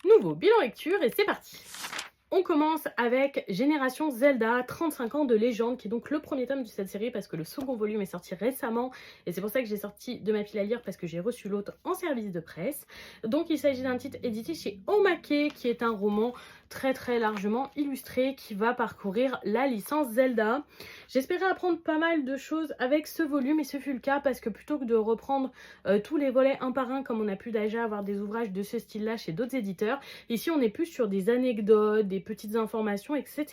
Nouveau bilan lecture et c'est parti. On commence avec Génération Zelda, 35 ans de légende, qui est donc le premier tome de cette série parce que le second volume est sorti récemment et c'est pour ça que j'ai sorti de ma pile à lire parce que j'ai reçu l'autre en service de presse. Donc il s'agit d'un titre édité chez Omake qui est un roman très largement illustré qui va parcourir la licence Zelda. J'espérais apprendre pas mal de choses avec ce volume et ce fut le cas parce que plutôt que de reprendre tous les volets un par un comme on a pu déjà avoir des ouvrages de ce style là chez d'autres éditeurs, ici on est plus sur des anecdotes, des petites informations, etc.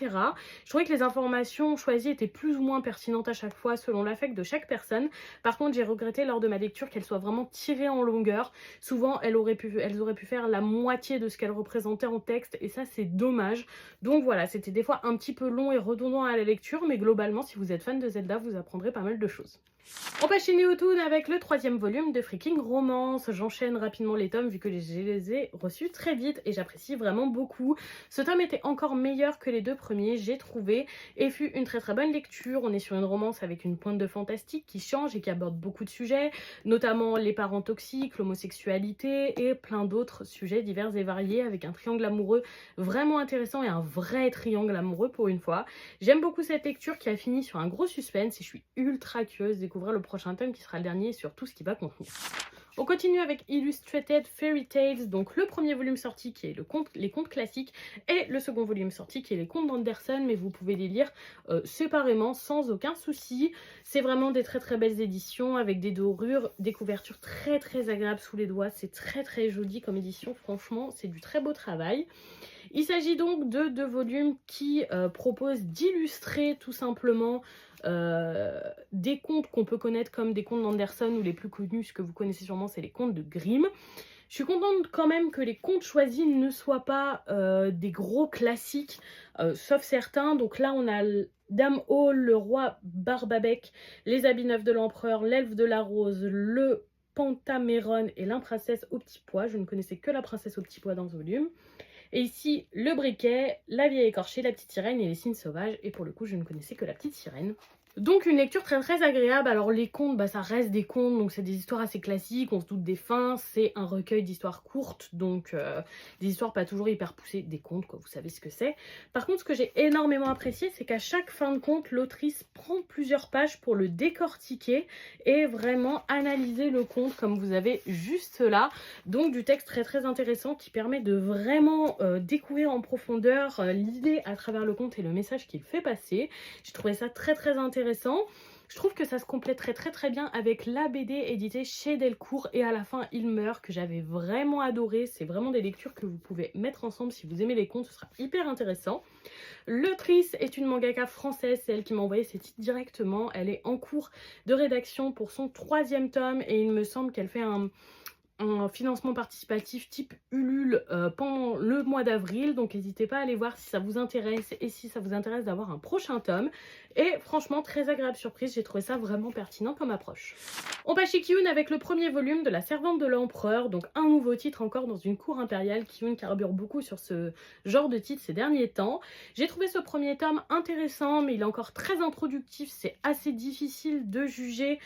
Je trouvais que les informations choisies étaient plus ou moins pertinentes à chaque fois selon l'affect de chaque personne. Par contre, j'ai regretté lors de ma lecture qu'elles soient vraiment tirées en longueur. Souvent, elles auraient pu faire la moitié de ce qu'elles représentaient en texte et ça, c'est dommage. Donc voilà, c'était des fois un petit peu long et redondant à la lecture, mais globalement, si vous êtes fan de Zelda, vous apprendrez pas mal de choses. On passe chez Neotoon avec le 3e volume de Freaking Romance. J'enchaîne rapidement les tomes vu que je les ai reçus très vite et j'apprécie vraiment beaucoup. Ce tome était encore meilleur que les deux premiers, j'ai trouvé, et fut une très bonne lecture. On est sur une romance avec une pointe de fantastique qui change et qui aborde beaucoup de sujets, notamment les parents toxiques, l'homosexualité et plein d'autres sujets divers et variés avec un triangle amoureux vraiment intéressant et un vrai triangle amoureux pour une fois. J'aime beaucoup cette lecture qui a fini sur un gros suspense et je suis ultra curieuse de découvrir le prochain tome qui sera le dernier sur tout ce qu'il va contenir. On continue avec Illustrated Fairy Tales, donc le premier volume sorti qui est les contes classiques et le second volume sorti qui est les contes d'Anderson, mais vous pouvez les lire séparément sans aucun souci. C'est vraiment des très belles éditions avec des dorures, des couvertures très agréables sous les doigts. C'est très joli comme édition, franchement c'est du très beau travail. Il s'agit donc de deux volumes qui proposent d'illustrer tout simplement des contes qu'on peut connaître comme des contes d'Anderson ou les plus connus, ce que vous connaissez sûrement, c'est les contes de Grimm. Je suis contente quand même que les contes choisis ne soient pas des gros classiques, sauf certains. Donc là, on a Dame Hall, le roi Barbabec, les habits neufs de l'empereur, l'elfe de la rose, le Pentaméron et la princesse au petit pois. Je ne connaissais que la princesse au petit pois dans ce volume. Et ici, le briquet, la vieille écorchée, la petite sirène et les signes sauvages. Et pour le coup, je ne connaissais que la petite sirène. Donc une lecture très agréable. Alors les contes, bah, ça reste des contes, donc c'est des histoires assez classiques, on se doute des fins, c'est un recueil d'histoires courtes, donc des histoires pas toujours hyper poussées, des contes quoi, vous savez ce que c'est. Par contre, ce que j'ai énormément apprécié, c'est qu'à chaque fin de conte, l'autrice prend plusieurs pages pour le décortiquer et vraiment analyser le conte comme vous avez juste là. Donc du texte très intéressant qui permet de vraiment découvrir en profondeur l'idée à travers le conte et le message qu'il fait passer. J'ai trouvé ça très intéressant. Je trouve que ça se complète très bien avec la BD éditée chez Delcourt et à la fin il meurt, que j'avais vraiment adoré. C'est vraiment des lectures que vous pouvez mettre ensemble si vous aimez les contes, ce sera hyper intéressant. L'autrice est une mangaka française, c'est elle qui m'a envoyé ses titres directement. Elle est en cours de rédaction pour son 3e tome et il me semble qu'elle fait un financement participatif type Ulule pendant le mois d'avril, donc n'hésitez pas à aller voir si ça vous intéresse et si ça vous intéresse d'avoir un prochain tome. Et franchement, très agréable surprise, j'ai trouvé ça vraiment pertinent comme approche. On passe chez Kiyun avec le premier volume de La Servante de l'Empereur, donc un nouveau titre encore dans une cour impériale. Kiyun carbure beaucoup sur ce genre de titre ces derniers temps. J'ai trouvé ce premier tome intéressant, mais il est encore très introductif, c'est assez difficile de juger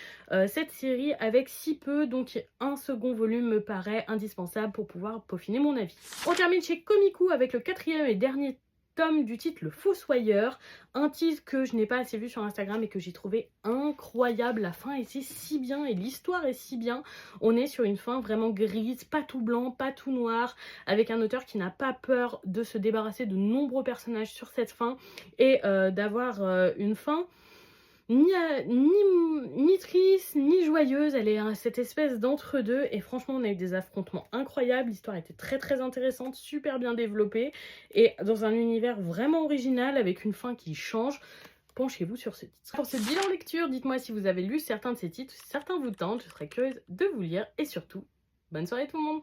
cette série avec si peu, donc un second volume me paraît indispensable pour pouvoir peaufiner mon avis. On termine chez Komiku avec le 4e et dernier tome du titre Le Fossoyeur, un titre que je n'ai pas assez vu sur Instagram et que j'ai trouvé incroyable. La fin était si bien et l'histoire est si bien. On est sur une fin vraiment grise, pas tout blanc, pas tout noir, avec un auteur qui n'a pas peur de se débarrasser de nombreux personnages sur cette fin et d'avoir une fin ni triste, ni joyeuse. Elle est cette espèce d'entre-deux et franchement on a eu des affrontements incroyables, l'histoire était très intéressante, super bien développée et dans un univers vraiment original avec une fin qui change. Penchez-vous sur ce titre. Pour ce bilan lecture, dites-moi si vous avez lu certains de ces titres, si certains vous tentent, je serais curieuse de vous lire et surtout, bonne soirée tout le monde.